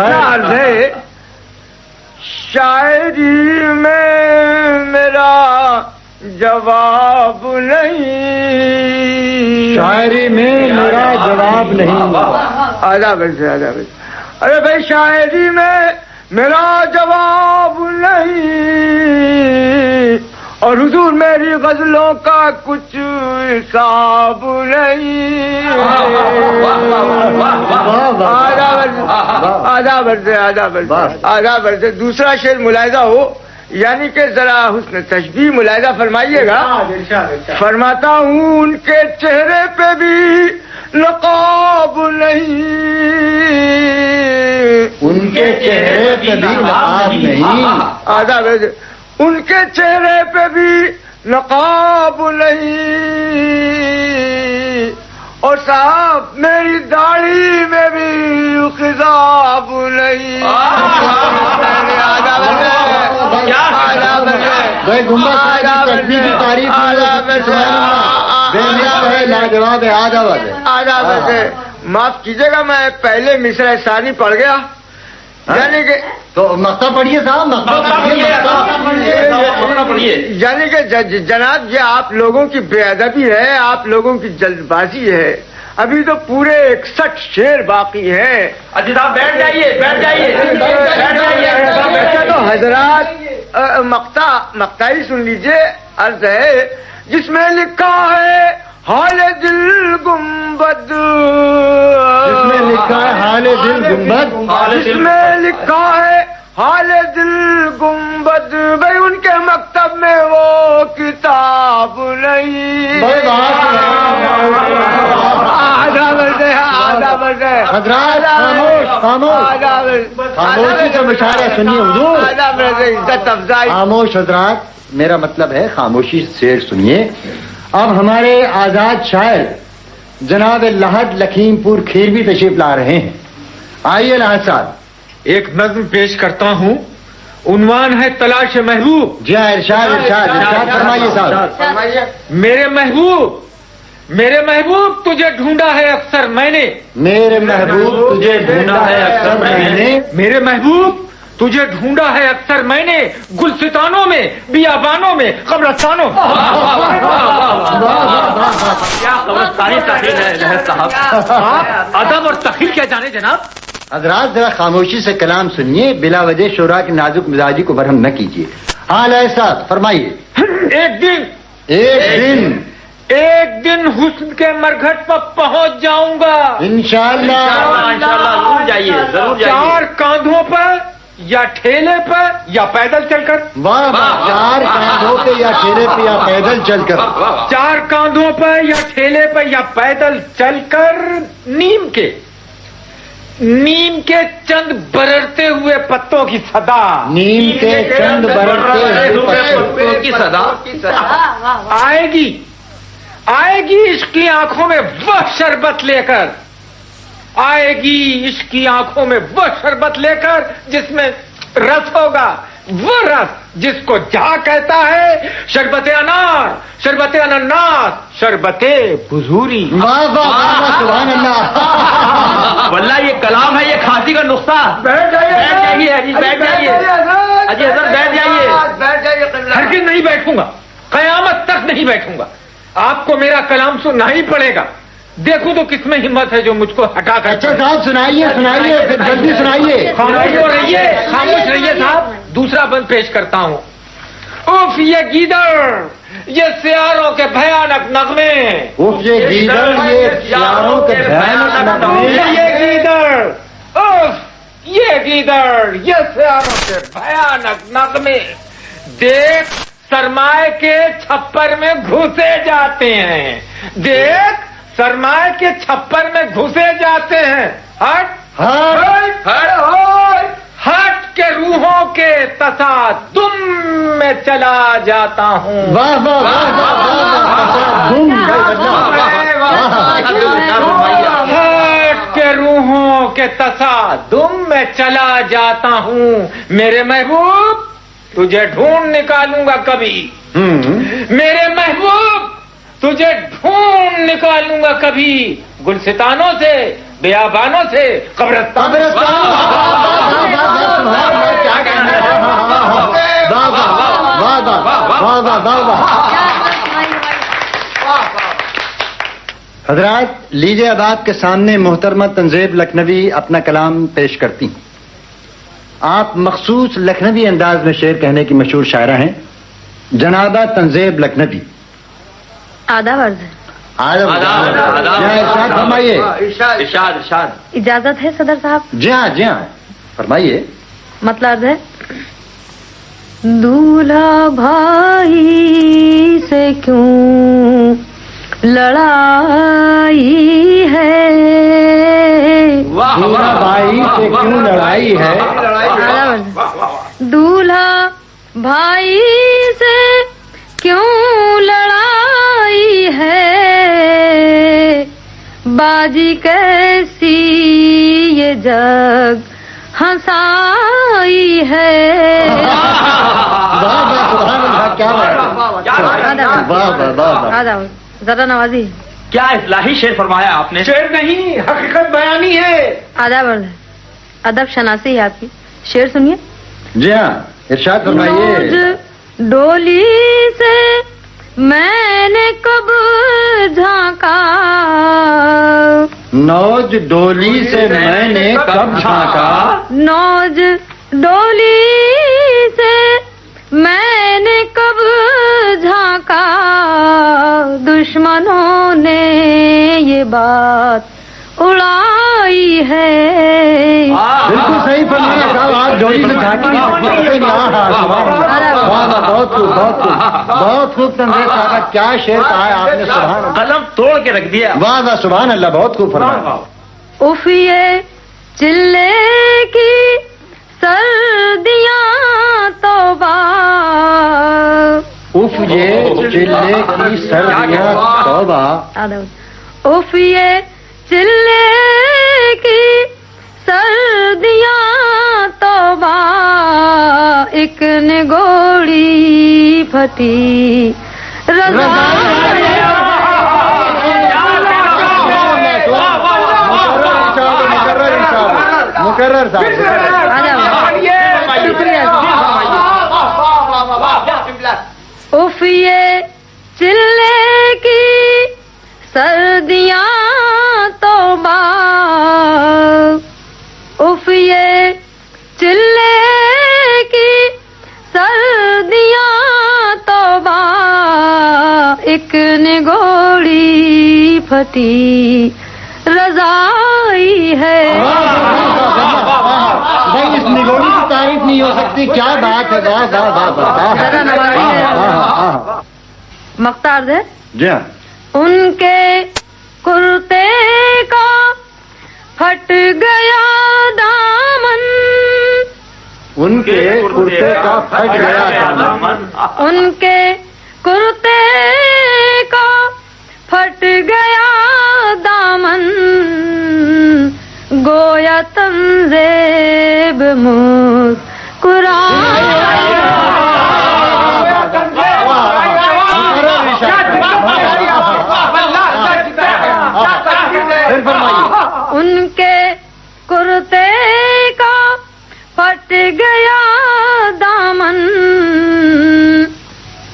عرض ہے شاعری میں میرا جواب نہیں، شاعری میں میرا جواب نہیں. آداب سے آداب. ارے بھائی شاعری میں میرا جواب نہیں، اور حضور میری غزلوں کا کچھ حساب نہیں. آداب سے دوسرا شعر ملاحظہ ہو، یعنی کہ ذرا حسن تشبیہ ملاحظہ فرمائیے گا. فرماتا ہوں ان کے چہرے پہ بھی نقاب نہیں، ان کے چہرے پہ بھی نقاب نہیں. آداب ان کے چہرے پہ بھی نقاب نہیں، اور صاحب میری داڑھی میں بھی خضاب نہیں. لاجواب ہے. آداب ہے. معاف کیجیے گا میں پہلے مصرع ثانی پڑھ گیا، یعنی کہ تو مقطع پڑھیے صاحب، پڑھیے. یعنی کہ جناب یہ آپ لوگوں کی بے ادبی ہے، آپ لوگوں کی جلد بازی ہے. ابھی تو پورے 61 شعر باقی ہیں. صاحب بیٹھ جائیے، بیٹھ جائیے، بیٹھ جائیے. تو حضرات مقطع ہی سن لیجیے. عرض ہے جس میں لکھا ہے حال دل گنبد، جس میں لکھا ہے حال دل گنبد، جس میں لکھا ہے حال دل گنبد، بھائی ان کے مکتب میں وہ کتاب نہیں. خاموشی سے مشاعرہ سنیے حضور. عزت افزائی. خاموش حضرات، میرا مطلب ہے خاموشی سے سنیے. اب ہمارے آزاد شاعر جناب لہد لکھیم پور کھیروی تشریف لا رہے ہیں. آئیے لہد صاحب. ایک نظم پیش کرتا ہوں، عنوان ہے تلاش محبوب. جی ہاں، ارشاد ارشاد ارشاد فرمائیے صاحب. میرے محبوب تجھے ڈھونڈا ہے اکثر میں نے، میرے محبوب تجھے ڈھونڈا ہے اکثر میں نے، میرے محبوب تجھے ڈھونڈا ہے اکثر میں نے، گلستانوں میں، بیابانوں میں، قبرستانوں. کیا قبرستانی تحریر ہے لہد صاحب. ادب اور تخیر کیا جانے جناب. حضرات ذرا خاموشی سے کلام سنیے، بلا وجہ شعراء کی نازک مزاجی کو برہم نہ کیجیے. ہاں لہد صاحب فرمائیے. ایک دن حسن کے مرگھٹ پر پہنچ جاؤں گا انشاءاللہ. ضرور جائیے، ضرور جائیے. 4 کاندھوں پر یا ٹھیلے پر یا پیدل چل کر. واہ واہ. 4 کاندھوں پہ یا ٹھیلے پہ یا پیدل چل کر. 4 کاندھوں پر یا ٹھیلے پر یا پیدل چل کر نیم کے چند بررتے ہوئے پتوں کی صدا. نیم کے چند بررتے ہوئے پتوں کی صدا آئے گی عشق کی آنکھوں میں وہ شربت لے کر، آئے گی عشق کی آنکھوں میں وہ شربت لے کر جس میں رس ہوگا، وہ رس جس کو جہاں کہتا ہے شربت انار، شربت انناس، شربت بزوری. واہ واہ سبحان اللہ. واللہ یہ کلام ہے، یہ کھانسی کا نسخہ. بیٹھ جائیے حضرت، بیٹھ جائیے. ہرگز نہیں بیٹھوں گا، قیامت تک نہیں بیٹھوں گا. آپ کو میرا کلام سننا ہی پڑے گا. دیکھو تو کس میں ہمت ہے جو مجھ کو ہٹا کر. اچھا صاحب سنائیے سنائیے، پھر جلدی سنائیے. خاموش رہیے صاحب. دوسرا بند پیش کرتا ہوں. اف یہ گیدڑ، یہ سیاروں کے بھیانک نغمے. اف یہ گیدڑ، یہ سیاروں کے بھیانک نغمے. یہ گیدڑ، اف یہ گیدڑ، یہ سیاروں کے بھیانک نغمے. دیکھ سرمائے کے چھپر میں گھسے جاتے ہیں، دیکھ سرمائے کے چھپر میں گھسے جاتے ہیں. ہٹ کے روحوں کے تصادم میں چلا جاتا ہوں. واہ واہ ہٹ کے روحوں کے تصادم میں چلا جاتا ہوں. میرے محبوب تجھے ڈھونڈ نکالوں گا کبھی، میرے محبوب تجھے ڈھونڈ نکالوں گا کبھی، گلستانوں سے، بیابانوں سے، قبرستانوں سے. वाह वाह वाह वाह। हजरात, लीजिए अब आपके सामने मोहतरमा तंजीब लखनवी अपना कलाम पेश करती हैं। आप मखसूस लखनवी अंदाज में शेर कहने की मशहूर शायरा हैं, जनाबा तंजीब लखनवी। आदाब अर्ज है। इरशाद फरमाइए। इरशाद इरशाद। इजाजत है सदर साहब? जी हाँ फरमाइए। मतलब अर्ज है, दूल्हा भाई से क्यों लड़ाई है, दूल्हा भाई से क्यों लड़ाई है। दूल्हा भाई से क्यों लड़ाई है, बाजी कैसी ये जग हंसाई है। क्या बात, जरा नवाजी। क्या इस्लाही शेर फरमाया आपने? शेर नहीं, हकीकत बयानी है। आदाब अर्ज है, अदब शनासी है आपकी। शेर सुनिए। जी हाँ, इरशाद फरमाइए। नौज डोली से मैंने कब झांका, नौज डोली से मैंने कब झांका, नौज डोली से मैंने कब झांका, दुश्मनों ने ये बात उड़ाई है। बिल्कुल सही फरमाया साहब, आप डोली से झांकी नहीं। बहुत खूब बहुत खूब बहुत खूब तंजीब साहब, क्या शेर कहा है आपने, सुभान। कलम तोड़ के रख दिया। वाह वाह सुभान अल्लाह, बहुत खूब फरमाया। उफ ये चिल्ले की सर्दियां तौबा, उफ ये चिल्ले की सर्दियां तौबा, उफ ये चिल्ले की सर्दियां तौबा, एक निगोड़ी फटी रज़ा। मुकर्रर साहब, उफ ये चिल्ले की सर्दियां तौबा, उफ ये चिल्ले की सर्दियां तौबा, एक निगोड़ी फटी रज़ाई है। भाई इस निगोड़ी की तारीफ नहीं हो सकती, क्या बात है। वाह वाह वाह। मख्तार है। जी हाँ। उनके कुर्ते का फट गया दामन, उनके कुर्ते का फट गया दामन, उनके कुर्ते का फट गया दामन, गोया तंजेब मुस्कुरा। उनके कुर्ते का फट गया दामन,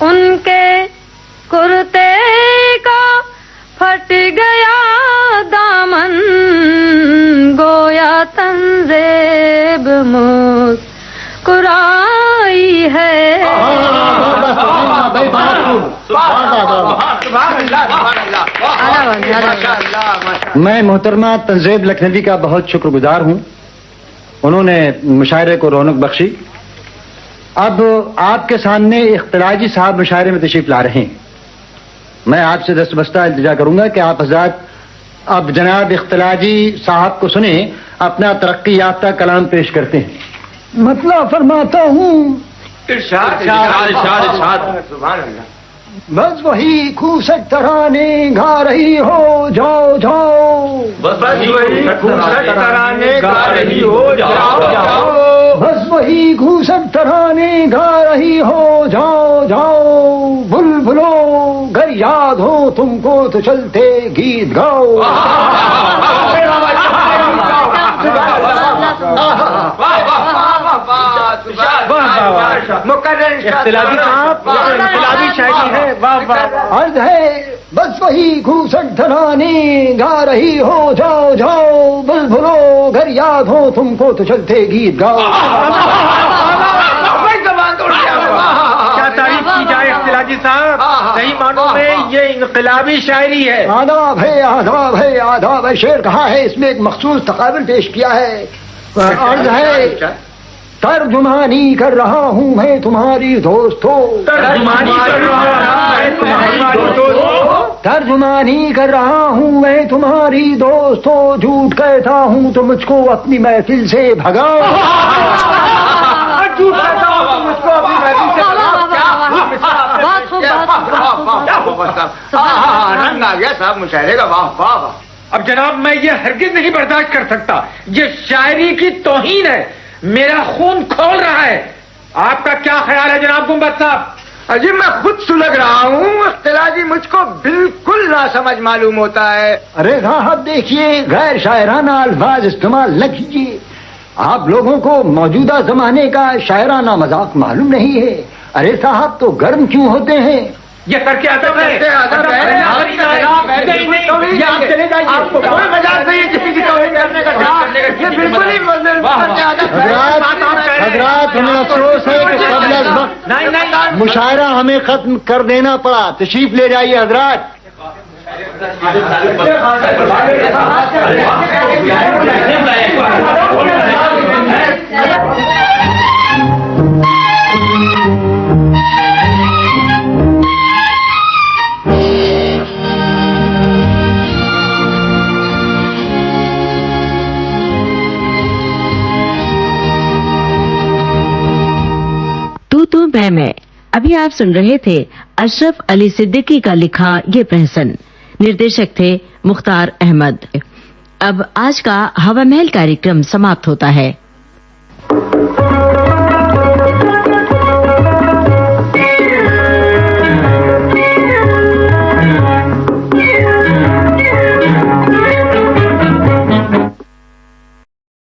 उनके कुर्ते का फट गया दामन, गोया तंजेब मुस्कुराई है। मैं मोहतरमा तंजीब लखनवी का बहुत शुक्रगुजार हूँ, उन्होंने मुशायरे को रौनक बख्शी। अब आपके सामने इख्तिलाजी साहब मुशायरे में तशरीफ ला रहे हैं। मैं आपसे दस्तबस्ता इल्तिजा करूंगा कि आप हज़रात अब जनाब इख्तिलाजी साहब को सुने, अपना तरक्की याफ्ता कलाम पेश करते हैं। मतलब फरमाता हूँ, इरशाद इरशाद इरशाद इरशाद। सुभान अल्लाह। बस वही खूसट तराने गा रही हो, जाओ जाओ, बस वही खूसट तराने गा रही हो, जाओ जाओ, बस वही घूसट तराने गा रही हो, जाओ जाओ, बुलबुलो घर याद हो तुमको तो चलते गीत गाओ। मुकर्रर इख्तिलाफी साहब इख्तिलाफी शायरी है वाह वाह अर्ज है बस वही घूसट धनानी गा रही हो जाओ जाओ बुलबुलो घर याद हो तुमको तो चलते गीत गाओ क्या तारीफ की जाए इख्तिलाफी साहब सही मानों में ये इनकलाबी शायरी है आदाब है आदाब है आदाब है शेर कहा है इसमें एक मखसूस तकाबिल पेश किया है अर्ज है तर्जुमानी कर रहा हूँ मैं तुम्हारी दोस्तों तर्जुमानी कर रहा है तुम्हारी दोस्तों तर्जुमानी कर रहा हूँ मैं तुम्हारी दोस्तों झूठ कहता हूँ तो मुझको अपनी महफिल से भगाओ झूठ कहता हूँ तो मुझको अपनी महफिल से बहुत खूब रंग आ गया साहब मुशायरे का वाह वाह वाह। अब जनाब मैं ये हरगिज नहीं बर्दाश्त कर सकता ये शायरी की तौहीन है मेरा खून खोल रहा है आपका क्या ख्याल है जनाब गुंबद साहब अजी मैं खुद सुलग रहा हूँ इख्तिलाफी मुझको बिल्कुल ना समझ मालूम होता है। अरे साहब देखिए गैर शायराना अल्फाज इस्तेमाल न कीजिए आप लोगों को मौजूदा जमाने का शायराना मजाक मालूम नहीं है। अरे साहब तो गर्म क्यों होते हैं ये करके अदब है आप चले जाइए आपको कोई मजाक नहीं है किसी की तौहीन करने का ये बिल्कुल ही हजरात हमें अफसोस है कि कबल वक्त नहीं मुशायरा हमें खत्म कर देना पड़ा तशरीफ ले जाइए हजरात तू मैं अभी आप सुन रहे थे अशरफ अली सिद्दीकी का लिखा ये प्रहसन। निर्देशक थे मुख्तार अहमद। अब आज का हवा महल कार्यक्रम समाप्त होता है।